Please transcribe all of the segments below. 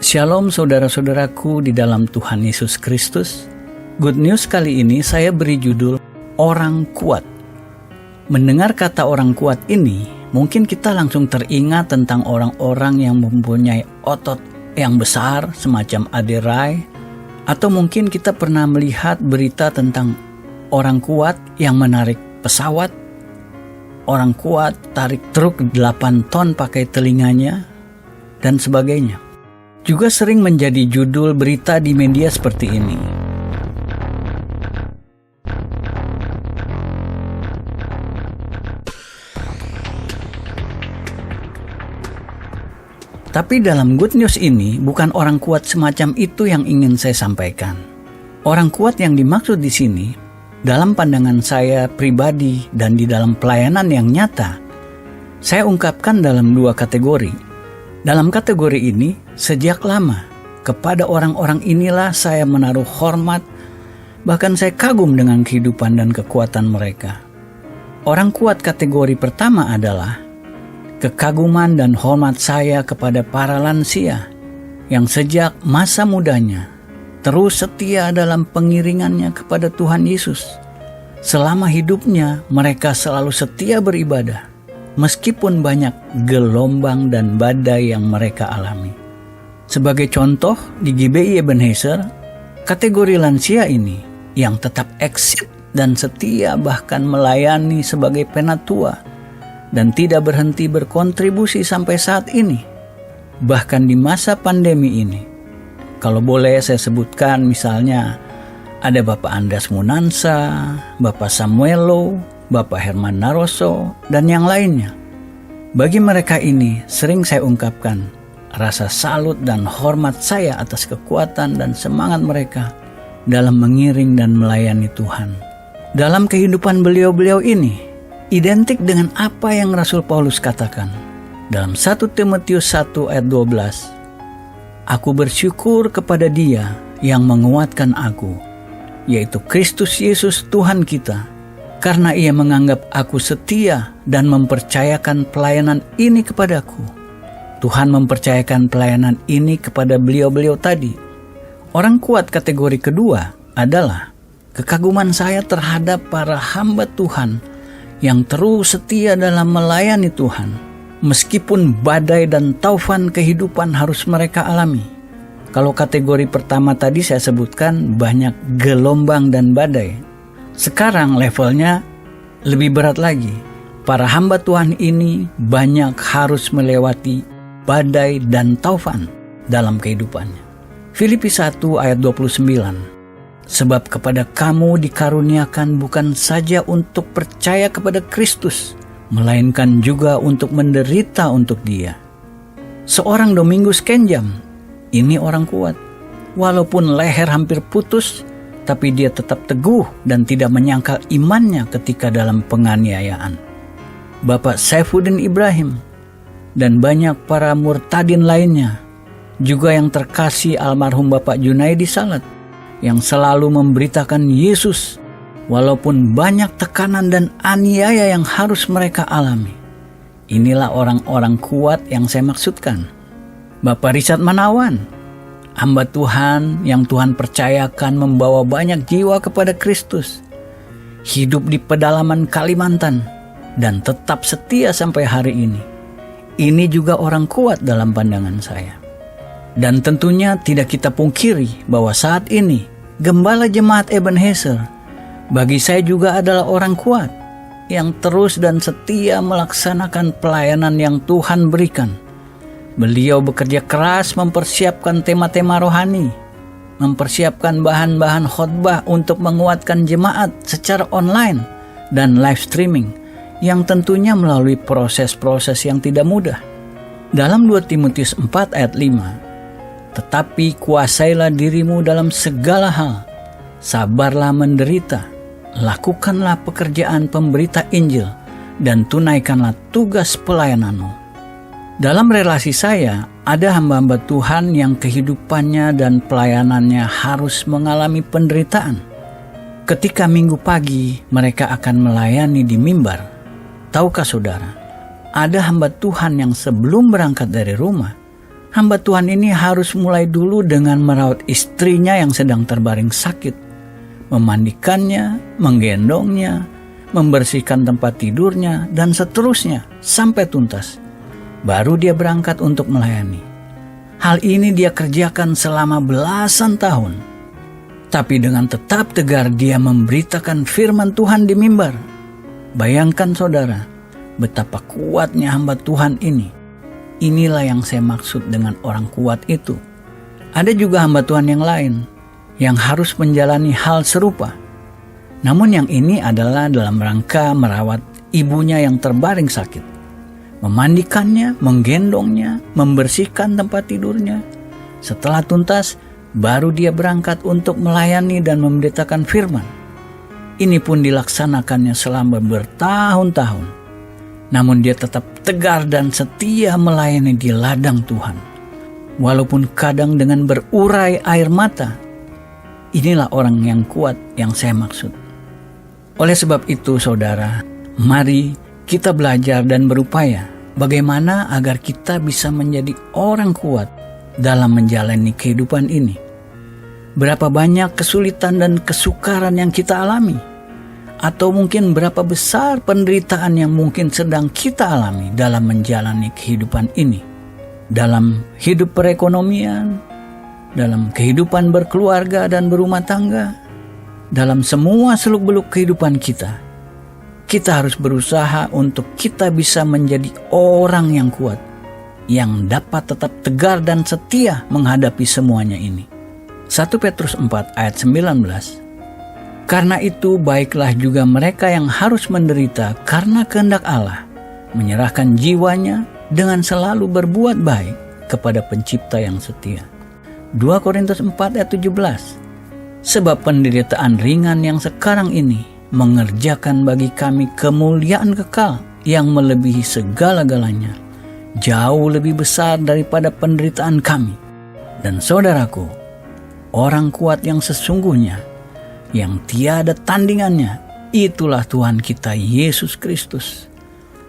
Shalom saudara-saudaraku di dalam Tuhan Yesus Kristus. Good news kali ini saya beri judul Orang Kuat. Mendengar kata orang kuat ini, mungkin kita langsung teringat tentang orang-orang yang mempunyai otot yang besar semacam Aderai, atau mungkin kita pernah melihat berita tentang orang kuat yang menarik pesawat, orang kuat tarik truk 8 ton pakai telinganya, dan sebagainya. Juga sering menjadi judul berita di media seperti ini. Tapi dalam good news ini bukan orang kuat semacam itu yang ingin saya sampaikan. Orang kuat yang dimaksud di sini, dalam pandangan saya pribadi dan di dalam pelayanan yang nyata, saya ungkapkan dalam 2 kategori. Dalam kategori ini, sejak lama, kepada orang-orang inilah saya menaruh hormat, bahkan saya kagum dengan kehidupan dan kekuatan mereka. Orang kuat kategori pertama adalah kekaguman dan hormat saya kepada para lansia, yang sejak masa mudanya, terus setia dalam pengiringannya kepada Tuhan Yesus. Selama hidupnya, mereka selalu setia beribadah, meskipun banyak gelombang dan badai yang mereka alami. Sebagai contoh, di GBI Ebenezer, kategori lansia ini yang tetap eksis dan setia bahkan melayani sebagai penatua dan tidak berhenti berkontribusi sampai saat ini. Bahkan di masa pandemi ini, kalau boleh saya sebutkan misalnya ada Bapak Andas Munansa, Bapak Samuelo, Bapak Herman Naroso, dan yang lainnya. Bagi mereka ini sering saya ungkapkan rasa salut dan hormat saya atas kekuatan dan semangat mereka dalam mengiring dan melayani Tuhan. Dalam kehidupan beliau-beliau ini, identik dengan apa yang Rasul Paulus katakan. Dalam 1 Timotius 1 ayat 12, "Aku bersyukur kepada Dia yang menguatkan aku, yaitu Kristus Yesus Tuhan kita, karena Ia menganggap aku setia dan mempercayakan pelayanan ini kepadaku." Tuhan mempercayakan pelayanan ini kepada beliau-beliau tadi. Orang kuat kategori kedua adalah kekaguman saya terhadap para hamba Tuhan yang terus setia dalam melayani Tuhan, meskipun badai dan taufan kehidupan harus mereka alami. Kalau kategori pertama tadi saya sebutkan banyak gelombang dan badai. Sekarang levelnya lebih berat lagi. Para hamba Tuhan ini banyak harus melewati badai dan taufan dalam kehidupannya. Filipi 1 ayat 29. "Sebab kepada kamu dikaruniakan bukan saja untuk percaya kepada Kristus, melainkan juga untuk menderita untuk Dia." Seorang Domingus Kenjam, ini orang kuat. Walaupun leher hampir putus, tapi dia tetap teguh dan tidak menyangkal imannya ketika dalam penganiayaan. Bapak Saifuddin Ibrahim dan banyak para murtadin lainnya, juga yang terkasih almarhum Bapak Junaidi Salat, yang selalu memberitakan Yesus walaupun banyak tekanan dan aniaya yang harus mereka alami. Inilah orang-orang kuat yang saya maksudkan. Bapak Richard Manawan, hamba Tuhan yang Tuhan percayakan membawa banyak jiwa kepada Kristus, hidup di pedalaman Kalimantan, dan tetap setia sampai hari ini. Ini juga orang kuat dalam pandangan saya. Dan tentunya tidak kita pungkiri bahwa saat ini, Gembala Jemaat Ebenezer bagi saya juga adalah orang kuat, yang terus dan setia melaksanakan pelayanan yang Tuhan berikan. Beliau bekerja keras mempersiapkan tema-tema rohani, mempersiapkan bahan-bahan khotbah untuk menguatkan jemaat secara online dan live streaming, yang tentunya melalui proses-proses yang tidak mudah. Dalam 2 Timotius 4 ayat 5, "Tetapi kuasailah dirimu dalam segala hal, sabarlah menderita, lakukanlah pekerjaan pemberita Injil, dan tunaikanlah tugas pelayananmu." Dalam relasi saya, ada hamba-hamba Tuhan yang kehidupannya dan pelayanannya harus mengalami penderitaan. Ketika minggu pagi mereka akan melayani di mimbar, tahukah saudara, ada hamba Tuhan yang sebelum berangkat dari rumah hamba Tuhan ini harus mulai dulu dengan merawat istrinya yang sedang terbaring sakit, memandikannya, menggendongnya, membersihkan tempat tidurnya, dan seterusnya sampai tuntas. Baru dia berangkat untuk melayani. Hal ini dia kerjakan selama belasan tahun. Tapi dengan tetap tegar dia memberitakan firman Tuhan di mimbar. Bayangkan saudara, betapa kuatnya hamba Tuhan ini. Inilah yang saya maksud dengan orang kuat itu. Ada juga hamba Tuhan yang lain yang harus menjalani hal serupa. Namun yang ini adalah dalam rangka merawat ibunya yang terbaring sakit. Memandikannya, menggendongnya, membersihkan tempat tidurnya. Setelah tuntas, baru dia berangkat untuk melayani dan memberitakan firman. Ini pun dilaksanakannya selama bertahun-tahun. Namun dia tetap tegar dan setia melayani di ladang Tuhan. Walaupun kadang dengan berurai air mata. Inilah orang yang kuat yang saya maksud. Oleh sebab itu saudara, mari kita belajar dan berupaya bagaimana agar kita bisa menjadi orang kuat dalam menjalani kehidupan ini. Berapa banyak kesulitan dan kesukaran yang kita alami, atau mungkin berapa besar penderitaan yang mungkin sedang kita alami dalam menjalani kehidupan ini. Dalam hidup perekonomian, dalam kehidupan berkeluarga dan berumah tangga, dalam semua seluk-beluk kehidupan kita. Kita harus berusaha untuk kita bisa menjadi orang yang kuat, yang dapat tetap tegar dan setia menghadapi semuanya ini. 1 Petrus 4 ayat 19. Karena itu baiklah juga mereka yang harus menderita karena kehendak Allah, menyerahkan jiwanya dengan selalu berbuat baik kepada Pencipta yang setia. 2 Korintus 4 ayat 17. Sebab penderitaan ringan yang sekarang ini mengerjakan bagi kami kemuliaan kekal yang melebihi segala-galanya, jauh lebih besar daripada penderitaan kami. Dan saudaraku, orang kuat yang sesungguhnya, yang tiada tandingannya, itulah Tuhan kita Yesus Kristus,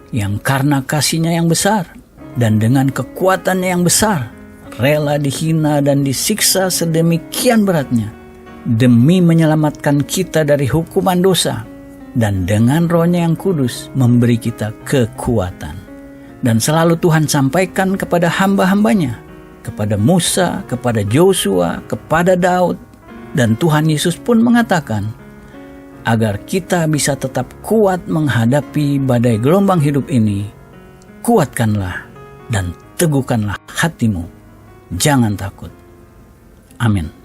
yang karena kasih-Nya yang besar dan dengan kekuatannya yang besar, rela dihina dan disiksa sedemikian beratnya, demi menyelamatkan kita dari hukuman dosa, dan dengan Roh-Nya yang kudus memberi kita kekuatan. Dan selalu Tuhan sampaikan kepada hamba-hambanya, kepada Musa, kepada Joshua, kepada Daud, dan Tuhan Yesus pun mengatakan, agar kita bisa tetap kuat menghadapi badai gelombang hidup ini, kuatkanlah dan teguhkanlah hatimu. Jangan takut. Amin.